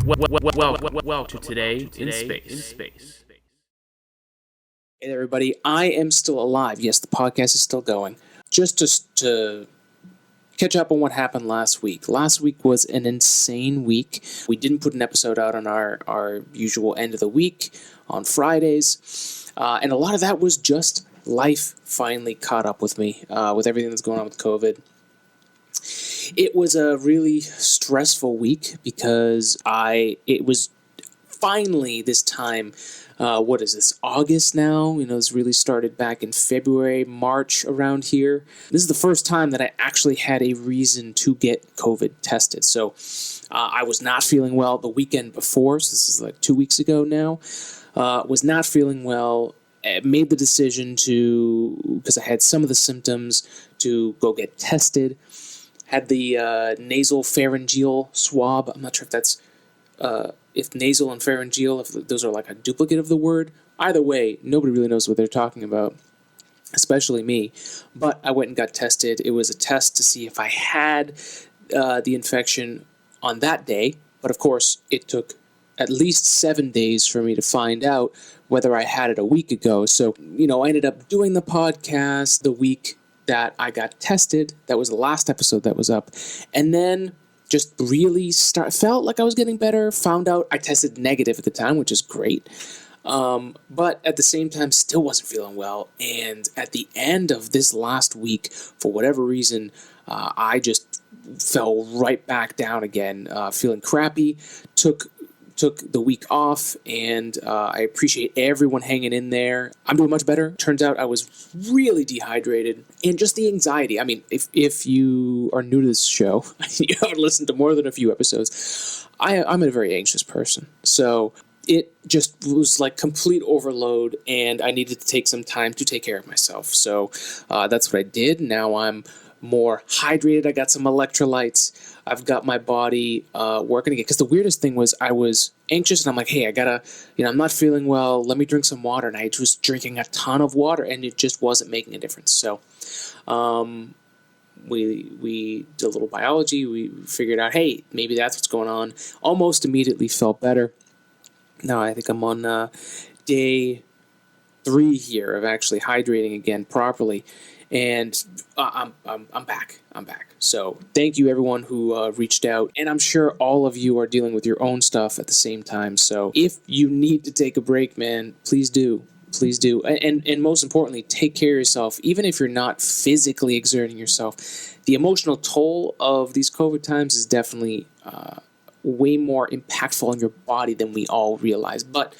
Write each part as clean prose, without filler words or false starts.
Well, to today in space. Hey there, everybody. I am still alive. Yes, the podcast is still going. Just to catch up on what happened last week. Last week was an insane week. We didn't put an episode out on our usual end of the week on Fridays. And a lot of that was just life finally caught up with me with everything that's going on with COVID. It was a really stressful week because it was finally this time, what is this, August now? This really started back in February, March around here. This is the first time that I actually had a reason to get COVID tested. So I was not feeling well the weekend before, so this is like 2 weeks ago now. Was not feeling well. I made the decision because I had some of the symptoms, to go get tested. Had the nasal pharyngeal swab. I'm not sure if that's if nasal and pharyngeal, if those are like a duplicate of the word. Either way, nobody really knows what they're talking about, especially me. But I went and got tested. It was a test to see if I had the infection on that day. But of course, it took at least 7 days for me to find out whether I had it a week ago. So, I ended up doing the podcast the week that I got tested. That was the last episode that was up. And then just really felt like I was getting better. Found out I tested negative at the time, which is great. But at the same time, still wasn't feeling well. And at the end of this last week, for whatever reason, I just fell right back down again, feeling crappy. Took the week off, and I appreciate everyone hanging in there. I'm doing much better. Turns out I was really dehydrated, and just the anxiety. I mean, if you are new to this show, you haven't listened to more than a few episodes, I'm a very anxious person. So it just was like complete overload, and I needed to take some time to take care of myself. So that's what I did. Now I'm more hydrated. I got some electrolytes. I've got my body working again. Because the weirdest thing was I was anxious, and I'm like, hey, I gotta, I'm not feeling well. Let me drink some water. And I was drinking a ton of water, and it just wasn't making a difference. So we did a little biology. We figured out, hey, maybe that's what's going on. Almost immediately felt better. Now I think I'm on day 3 here of actually hydrating again properly. And I'm back. So thank you, everyone who reached out. And I'm sure all of you are dealing with your own stuff at the same time. So if you need to take a break, man, please do. Please do. And most importantly, take care of yourself. Even if you're not physically exerting yourself, the emotional toll of these COVID times is definitely way more impactful on your body than we all realize. But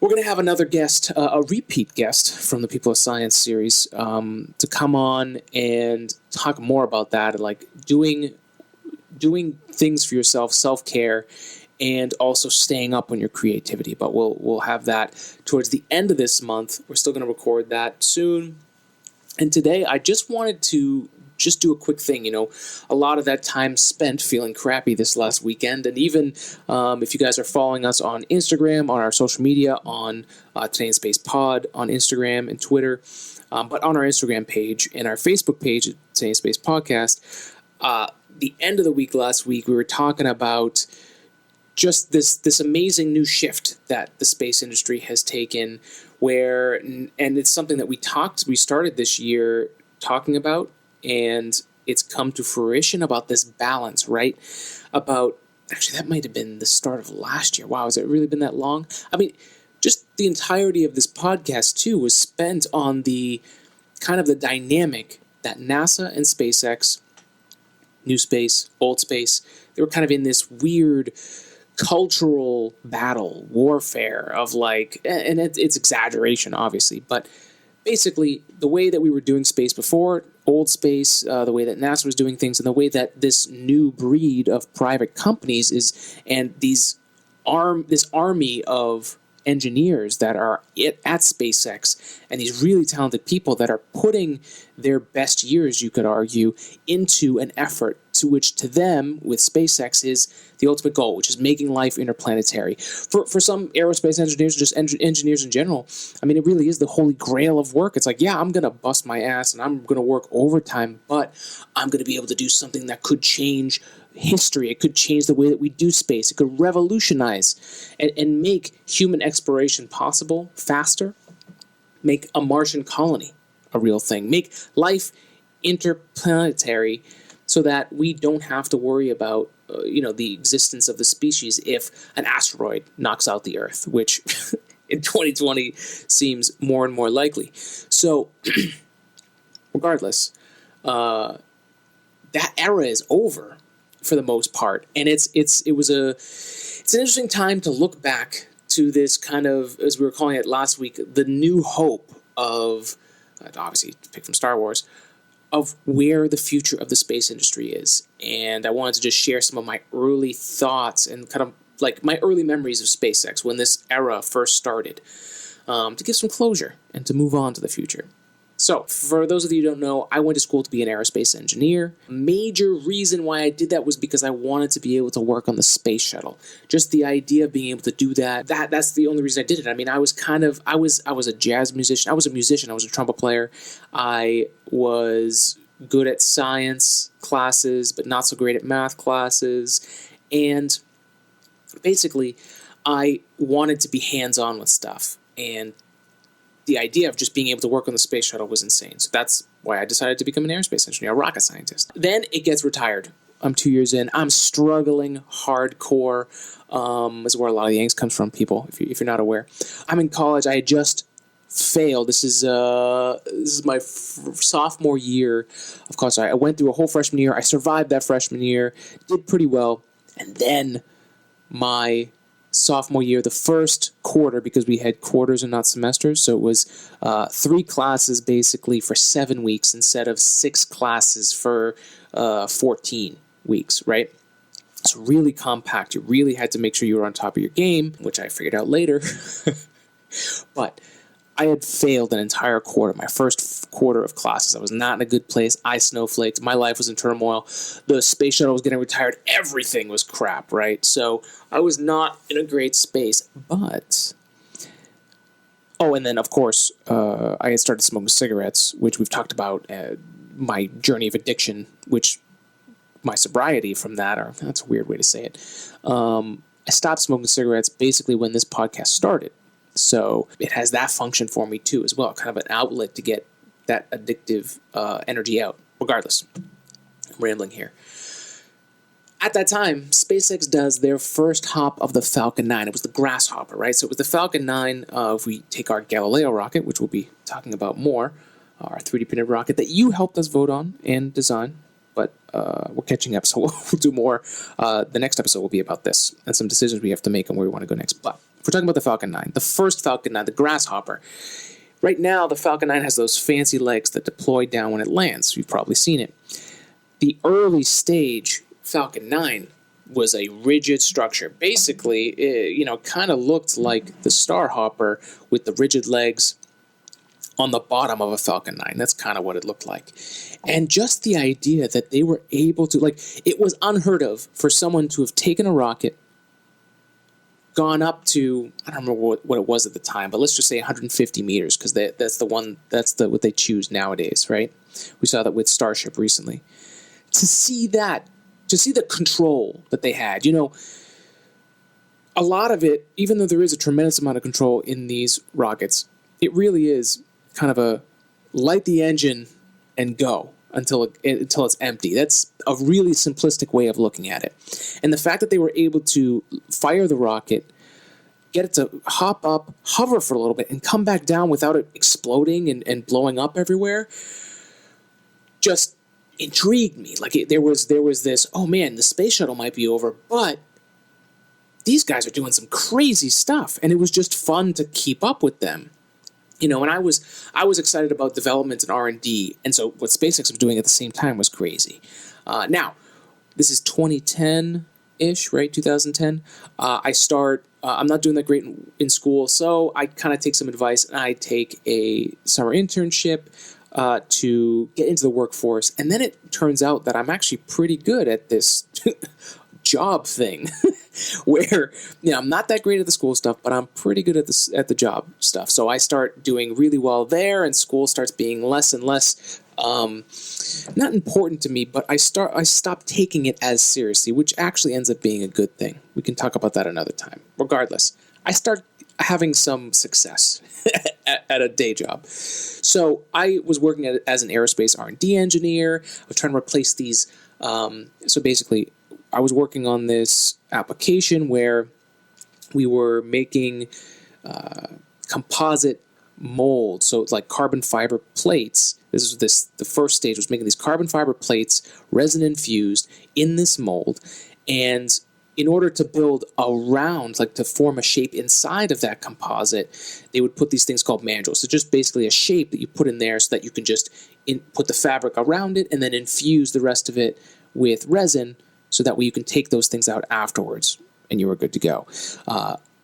we're going to have another guest, a repeat guest from the People of Science series, to come on and talk more about that, like doing things for yourself, self-care, and also staying up on your creativity. But we'll have that towards the end of this month. We're still going to record that soon. And today, I just wanted to do a quick thing. A lot of that time spent feeling crappy this last weekend. And even if you guys are following us on Instagram, on our social media, on Today in Space Pod, on Instagram and Twitter, but on our Instagram page and our Facebook page, Today in Space Podcast, the end of the week last week, we were talking about just this amazing new shift that the space industry has taken, and it's something that we started this year talking about, and it's come to fruition about this balance, right? Actually, that might have been the start of last year. Wow, has it really been that long? I mean, just the entirety of this podcast, too, was spent on the kind of the dynamic that NASA and SpaceX, new space, old space, they were kind of in this weird cultural battle, warfare of and it's exaggeration, obviously, but basically, the way that we were doing space before, old space, the way that NASA was doing things, and the way that this new breed of private companies and this army of engineers that are at SpaceX, and these really talented people that are putting their best years, you could argue, into an effort to which to them, with SpaceX, is the ultimate goal, which is making life interplanetary. For some aerospace engineers, just engineers in general, I mean, it really is the holy grail of work. It's like, yeah, I'm going to bust my ass and I'm going to work overtime, but I'm going to be able to do something that could change history. It could change the way that we do space. It could revolutionize and make human exploration possible faster, make a Martian colony a real thing, make life interplanetary so that we don't have to worry about the existence of the species if an asteroid knocks out the Earth, which in 2020 seems more and more likely. So regardless, that era is over for the most part, and it's an interesting time to look back to this kind of, as we were calling it last week, the new hope of, obviously to pick from Star Wars, of where the future of the space industry is. And I wanted to just share some of my early thoughts and kind of like my early memories of SpaceX when this era first started, to give some closure and to move on to the future. So, for those of you who don't know, I went to school to be an aerospace engineer. Major reason why I did that was because I wanted to be able to work on the space shuttle. Just the idea of being able to do that's the only reason I did it. I mean, I was a jazz musician. I was a musician. I was a trumpet player. I was good at science classes, but not so great at math classes. And basically, I wanted to be hands-on with stuff. And the idea of just being able to work on the space shuttle was insane. So that's why I decided to become an aerospace engineer, a rocket scientist. Then it gets retired. I'm 2 years in. I'm struggling hardcore. This is where a lot of the angst comes from, people, if you're not aware. I'm in college. I had just failed. This is my sophomore year of college. I went through a whole freshman year. I survived that freshman year, did pretty well. And then my sophomore year, the first quarter, because we had quarters and not semesters, so it was 3 classes basically for 7 weeks instead of 6 classes for 14 weeks, right? It's really compact. You really had to make sure you were on top of your game, which I figured out later. But I had failed an entire quarter, my first quarter of classes. I was not in a good place. I snowflaked. My life was in turmoil. The space shuttle was getting retired. Everything was crap, right? So I was not in a great space. But, and then, of course, I had started smoking cigarettes, which we've talked about, my journey of addiction, which my sobriety from that, or that's a weird way to say it. I stopped smoking cigarettes basically when this podcast started. So it has that function for me too as well, kind of an outlet to get that addictive energy out. Regardless, I'm rambling here. At that time, SpaceX does their first hop of the Falcon 9. It was the Grasshopper, right? So it was the Falcon 9, if we take our Galileo rocket, which we'll be talking about more, our 3D printed rocket that you helped us vote on and design. But we're catching up, so we'll do more. The next episode will be about this and some decisions we have to make on where we want to go next. But if we're talking about the Falcon 9, the first Falcon 9, the Grasshopper. Right now, the Falcon 9 has those fancy legs that deploy down when it lands. You've probably seen it. The early stage Falcon 9 was a rigid structure. Basically, it kind of looked like the Starhopper with the rigid legs on the bottom of a Falcon 9. That's kind of what it looked like. And just the idea that they were able to, it was unheard of for someone to have taken a rocket, gone up to, I don't remember what it was at the time, but let's just say 150 meters, because that's what they choose nowadays, right? We saw that with Starship recently. To see the control that they had, a lot of it, even though there is a tremendous amount of control in these rockets, it really is kind of a light the engine and go until it's empty. That's a really simplistic way of looking at it. And the fact that they were able to fire the rocket, get it to hop up, hover for a little bit, and come back down without it exploding and blowing up everywhere, just intrigued me. There was this, oh man, the space shuttle might be over, but these guys are doing some crazy stuff, and it was just fun to keep up with them. And I was excited about development and R&D, and so what SpaceX was doing at the same time was crazy. Now, this is 2010-ish, right? 2010. I'm not doing that great in school, so I kind of take some advice, and I take a summer internship to get into the workforce. And then it turns out that I'm actually pretty good at this job thing where, I'm not that great at the school stuff, but I'm pretty good at the job stuff. So I start doing really well there, and school starts being less and less not important to me, but I stop taking it as seriously, which actually ends up being a good thing. We can talk about that another time. Regardless, I start having some success at a day job. So I was working as an aerospace R&D engineer. I was trying to replace these. So basically, I was working on this application where we were making composite molds. So it's like carbon fiber plates. The first stage was making these carbon fiber plates, resin infused in this mold. And in order to build around, like to form a shape inside of that composite, they would put these things called mandrels. So just basically a shape that you put in there so that you can just put the fabric around it and then infuse the rest of it with resin, so that way you can take those things out afterwards and you were good to go.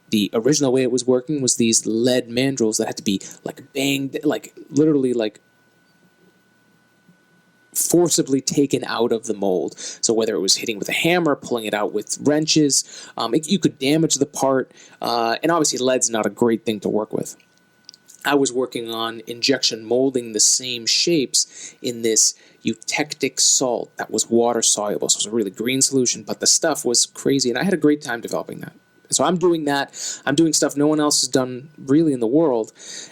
The original way it was working was these lead mandrels that had to be like banged, like literally like forcibly taken out of the mold. So whether it was hitting with a hammer, pulling it out with wrenches, you could damage the part. And obviously lead's not a great thing to work with. I was working on injection molding the same shapes in this eutectic salt that was water soluble. So it was a really green solution, but the stuff was crazy, and I had a great time developing that. So I'm doing that. I'm doing stuff no one else has done really in the world,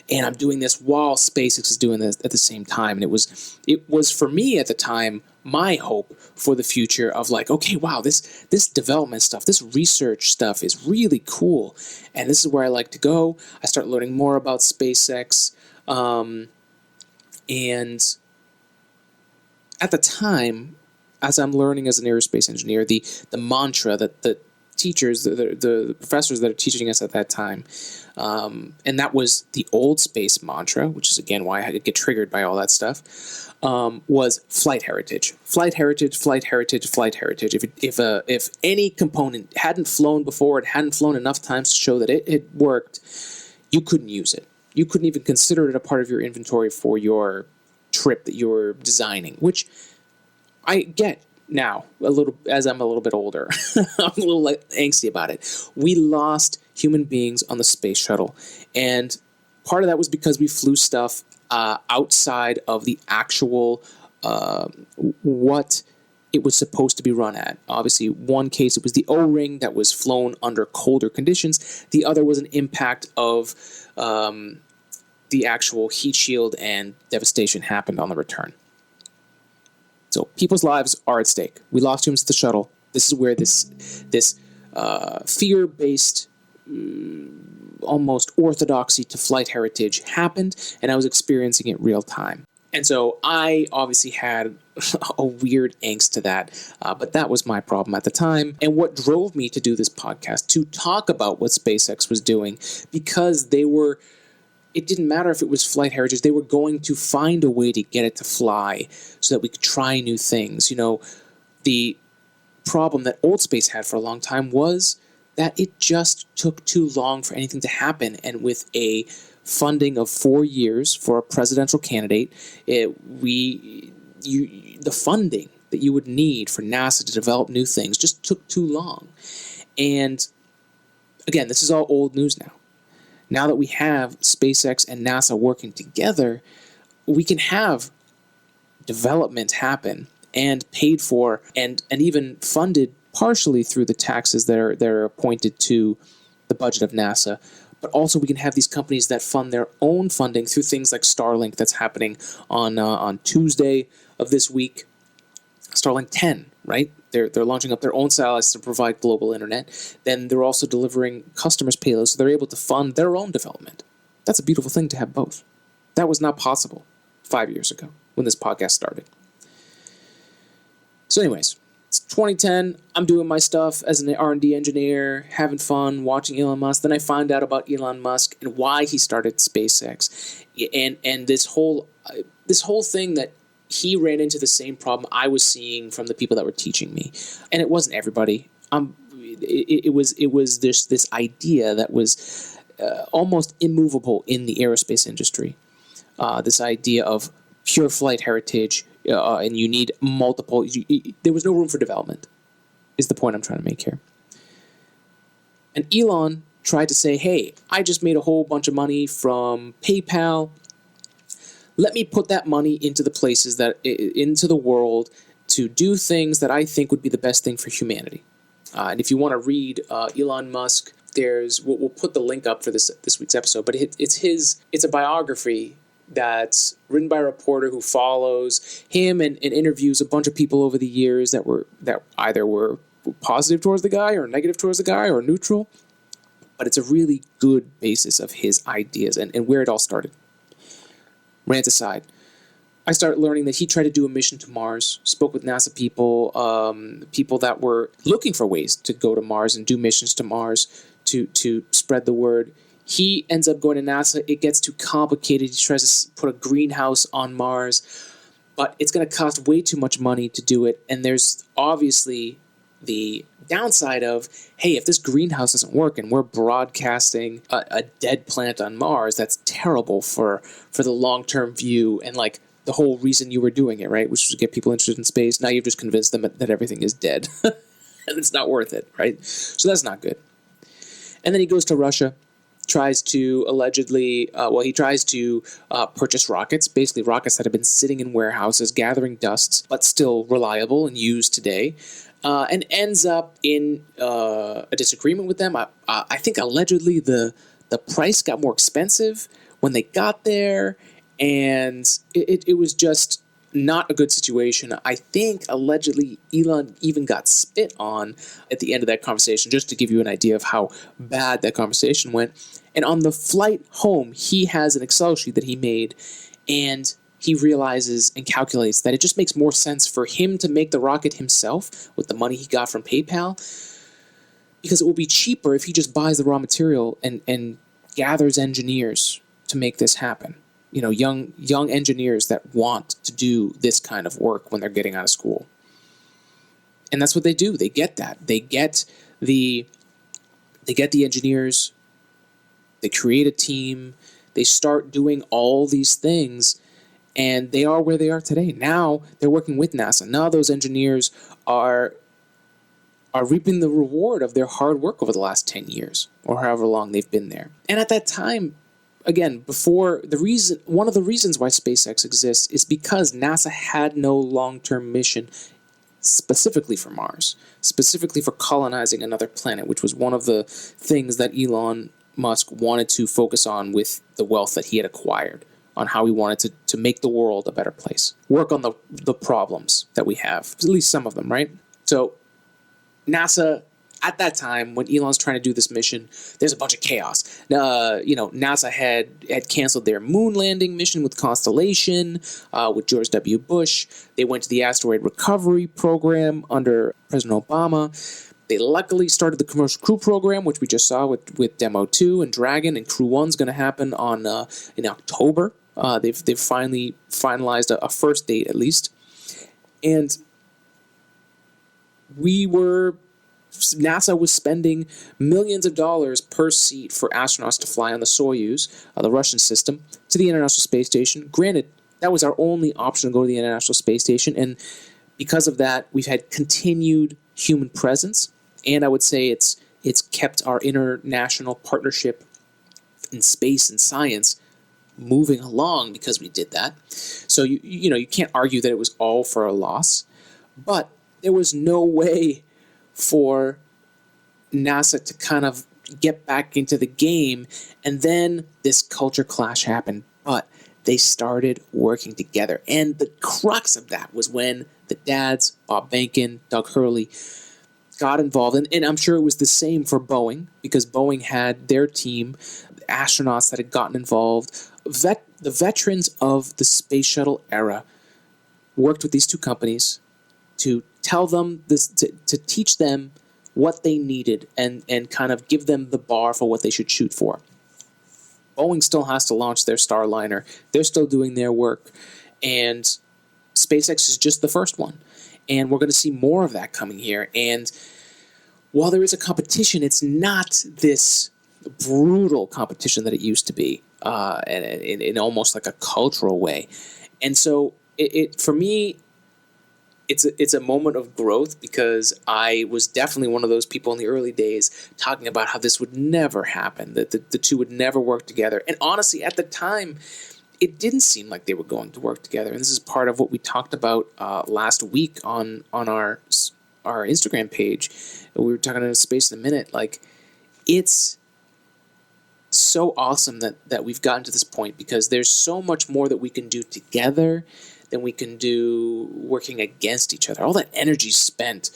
and I'm doing this while SpaceX is doing this at the same time. And it was for me at the time my hope for the future of like, okay, wow, this development stuff, this research stuff is really cool, and this is where I like to go. I start learning more about SpaceX, and at the time, as I'm learning as an aerospace engineer, the mantra that the teachers, the professors that are teaching us at that time, and that was the old space mantra, which is again why I get triggered by all that stuff, was flight heritage, flight heritage, flight heritage, flight heritage. If any component hadn't flown before, it hadn't flown enough times to show that it worked, you couldn't use it. You couldn't even consider it a part of your inventory for your trip that you were designing, which I get now, as I'm a little bit older. I'm a little angsty about it. We lost human beings on the space shuttle, and part of that was because we flew stuff outside of the actual what it was supposed to be run at. Obviously, one case, it was the O-ring that was flown under colder conditions. The other was an impact of the actual heat shield, and devastation happened on the return. So people's lives are at stake. We lost humans to the shuttle. This is where this fear-based, almost orthodoxy to flight heritage happened, and I was experiencing it real time. And so I obviously had a weird angst to that, but that was my problem at the time. And what drove me to do this podcast, to talk about what SpaceX was doing, because it didn't matter if it was flight heritage, they were going to find a way to get it to fly so that we could try new things. The problem that old space had for a long time was that it just took too long for anything to happen. And with a funding of 4 years for a presidential candidate, the funding that you would need for NASA to develop new things just took too long. And again, this is all old news now. Now that we have SpaceX and NASA working together, we can have development happen and paid for and even funded partially through the taxes that are appointed to the budget of NASA. But also we can have these companies that fund their own funding through things like Starlink that's happening on Tuesday of this week. Starlink 10, right? They're launching up their own satellites to provide global internet. Then they're also delivering customers' payloads, so they're able to fund their own development. That's a beautiful thing to have both. That was not possible 5 years ago when this podcast started. So anyways, it's 2010. I'm doing my stuff as an R&D engineer, having fun, watching Elon Musk. Then I find out about Elon Musk and why he started SpaceX, and this whole thing that he ran into the same problem I was seeing from the people that were teaching me, and it wasn't everybody. It was this idea that was almost immovable in the aerospace industry. This idea of pure flight heritage, and you need multiple. There was no room for development, is the point I'm trying to make here. And Elon tried to say, hey, I just made a whole bunch of money from PayPal. Let me put that money into the world to do things that I think would be the best thing for humanity. And if you want to read Elon Musk, we'll put the link up for this week's episode, but it's a biography that's written by a reporter who follows him and interviews a bunch of people over the years that either were positive towards the guy or negative towards the guy or neutral. But it's a really good basis of his ideas and where it all started. Rant aside, I started learning that he tried to do a mission to Mars, spoke with NASA people, people that were looking for ways to go to Mars and do missions to Mars to spread the word. He ends up going to NASA. It gets too complicated. He tries to put a greenhouse on Mars, but it's going to cost way too much money to do it. And there's obviously the downside of, hey, if this greenhouse doesn't work and we're broadcasting a dead plant on Mars, that's terrible for the long-term view and like the whole reason you were doing it, right? Which was to get people interested in space. Now you've just convinced them that everything is dead and it's not worth it, right? So that's not good. And then he goes to Russia, tries to purchase rockets, basically rockets that have been sitting in warehouses, gathering dust, but still reliable and used today. And ends up in a disagreement with them. I think allegedly the price got more expensive when they got there, and it was just not a good situation. I think allegedly Elon even got spit on at the end of that conversation, just to give you an idea of how bad that conversation went. And on the flight home, he has an Excel sheet that he made, and he realizes and calculates that it just makes more sense for him to make the rocket himself with the money he got from PayPal, because it will be cheaper if he just buys the raw material and gathers engineers to make this happen. You know, young engineers that want to do this kind of work when they're getting out of school. And that's what they do. They get that. They get the engineers. They create a team. They start doing all these things. And they are where they are today. Now they're working with NASA. Now those engineers are reaping the reward of their hard work over the last 10 years or however long they've been there. And at that time, again, one of the reasons why SpaceX exists is because NASA had no long-term mission specifically for Mars, specifically for colonizing another planet, which was one of the things that Elon Musk wanted to focus on with the wealth that he had acquired, on how he wanted to make the world a better place. Work on the problems that we have, at least some of them, right? So NASA, at that time, when Elon's trying to do this mission, there's a bunch of chaos. NASA had canceled their moon landing mission with Constellation, with George W. Bush. They went to the asteroid recovery program under President Obama. They luckily started the commercial crew program, which we just saw with Demo 2 and Dragon, and Crew 1's going to happen in October. They've finally finalized a first date, at least. And NASA was spending millions of dollars per seat for astronauts to fly on the Soyuz, the Russian system, to the International Space Station. Granted, that was our only option to go to the International Space Station, and because of that, we've had continued human presence, and I would say it's kept our international partnership in space and science moving along because we did that. So you can't argue that it was all for a loss, but there was no way for NASA to kind of get back into the game, and then this culture clash happened, but they started working together. And the crux of that was when the dads, Bob Behnken, Doug Hurley, got involved. And I'm sure it was the same for Boeing, because Boeing had their team, astronauts that had gotten involved. The veterans of the space shuttle era worked with these two companies to tell them this, to teach them what they needed and kind of give them the bar for what they should shoot for. Boeing still has to launch their Starliner. They're still doing their work. And SpaceX is just the first one. And we're going to see more of that coming here. And while there is a competition, it's not this brutal competition that it used to be, and in almost like a cultural way. And so it for me, it's a moment of growth, because I was definitely one of those people in the early days talking about how this would never happen, that the two would never work together. And honestly, at the time, it didn't seem like they were going to work together. And this is part of what we talked about last week on our Instagram page. We were talking about space in a minute. Like, it's so awesome that we've gotten to this point, because there's so much more that we can do together than we can do working against each other. All that energy spent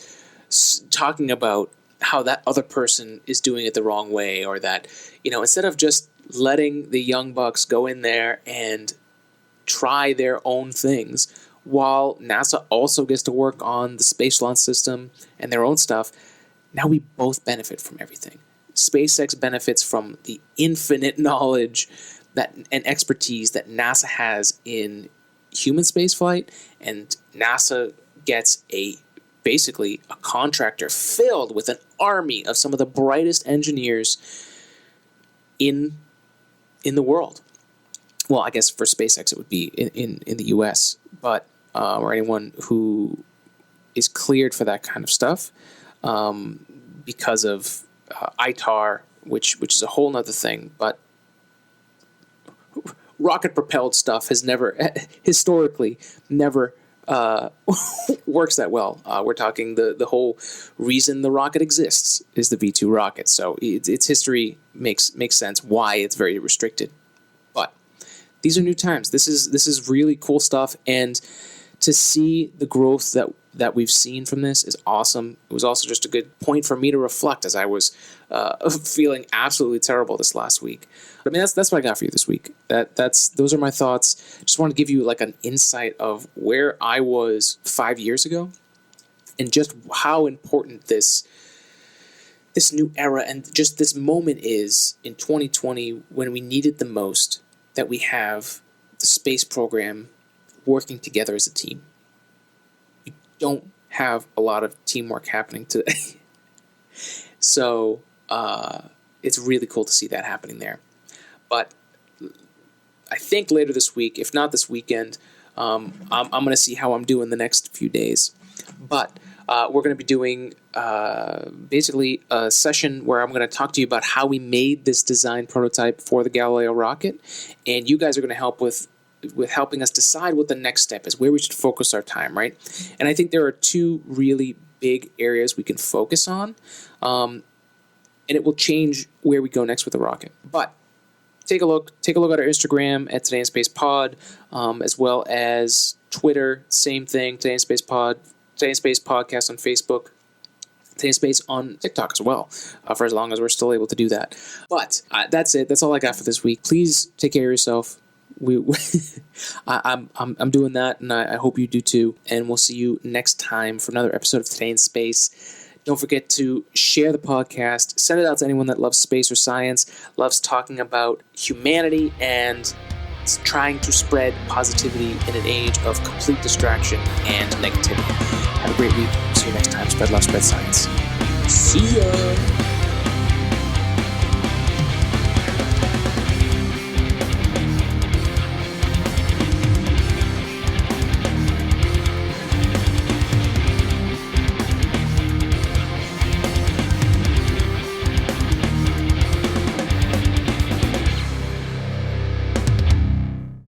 talking about how that other person is doing it the wrong way, or that, instead of just letting the young bucks go in there and try their own things, while NASA also gets to work on the space launch system and their own stuff, now we both benefit from everything. SpaceX benefits from the infinite knowledge and expertise that NASA has in human spaceflight, and NASA gets basically a contractor filled with an army of some of the brightest engineers in the world. Well, I guess for SpaceX it would be in the US, but or anyone who is cleared for that kind of stuff because of ITAR, which is a whole nother thing. But rocket-propelled stuff has historically never works that well. We're talking the whole reason the rocket exists is the V2 rocket. So its history makes sense why it's very restricted. But these are new times. This is really cool stuff, and to see the growth that we've seen from this is awesome. It was also just a good point for me to reflect, as I was feeling absolutely terrible this last week. But I mean, that's what I got for you this week. Those are my thoughts. Just want to give you like an insight of where I was 5 years ago, and just how important this new era and just this moment is in 2020, when we need it the most, that we have the space program working together as a team. We don't have a lot of teamwork happening today. So it's really cool to see that happening there. But I think later this week, if not this weekend, I'm going to see how I'm doing the next few days. But we're going to be doing basically a session where I'm going to talk to you about how we made this design prototype for the Galileo rocket. And you guys are going to help with helping us decide what the next step is, where we should focus our time, right? And I think there are two really big areas we can focus on, and it will change where we go next with the rocket. But take a look at our Instagram at Today in Space Pod, as well as Twitter, same thing, Today in Space Pod, Today in Space Podcast on Facebook, Today in Space on TikTok as well, for as long as we're still able to do that. But that's it. That's all I got for this week. Please take care of yourself. I'm doing that, and I hope you do too. And we'll see you next time for another episode of Today in Space. Don't forget to share the podcast. Send it out to anyone that loves space or science, loves talking about humanity, and trying to spread positivity in an age of complete distraction and negativity. Have a great week. See you next time. Spread love, spread science. See ya!